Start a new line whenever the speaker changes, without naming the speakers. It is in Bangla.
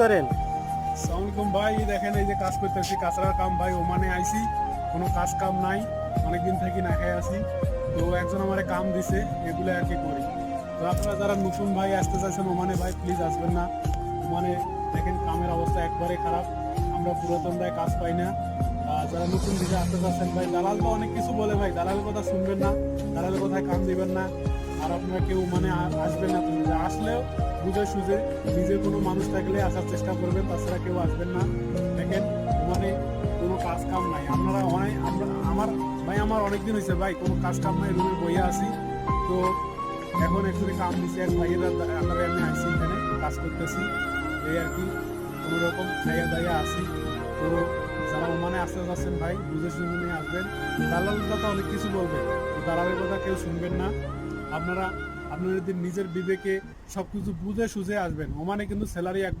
করেন?
আসসালামু আলাইকুম ভাই, দেখেন এই যে কাজ করতেছি, কাঁচরার কাম ভাই। ওমানে আইছি, কোনো কাজ কাম নাই, অনেকদিন থেকে না খেয়ে আছি। তো একজন আমারে কাম দিছে, এগুলো আর কি করি। তো আপনারা যারা নতুন ভাই আসতে চাইছেন ওমানে, ভাই প্লিজ আসবেন না। ওমানে দেখেন কামের অবস্থা একবারে খারাপ, আমরা পুরাতনরাই কাজ পাই না। যারা নতুন দিকে আসতে চাচ্ছেন ভাই, দালাল তো অনেক কিছু বলে ভাই, দালালের কথা শুনবেন না, দালালের কথায় কাম দিবেন না। আর আপনারা কেউ মানে আসবেন না, তুমি আসলেও বুঝে সুঝে নিজে কোনো মানুষ থাকলে আসার চেষ্টা করবেন, তাছাড়া কেউ আসবেন না। দেখেন মানে কোনো কাজ কাম নাই, আপনারা অনেক আমার অনেকদিন হয়েছে ভাই, কোনো কাজ কাম নাই, রুমে বইয়া আছি। তো এখন একটু কাম দিচ্ছে এক ভাইয়েরা, আপনারা আমি আসছি এখানে কাজ করতেছি, এই আর কি কোনো রকম খাইয়া দাইয়া আসি। তো যারা ওমানে আসতে চাচ্ছেন ভাই, বুঝে শুনে নিয়ে আসবেন। দালালের কথা অনেক কিছু বলবে, তো দালালের কথা কেউ শুনবেন না। আপনারা আপনাদের নিজের বিবেকে সবকিছু বুঝে সুঝে আসবেন। ওমানে কিন্তু স্যালারি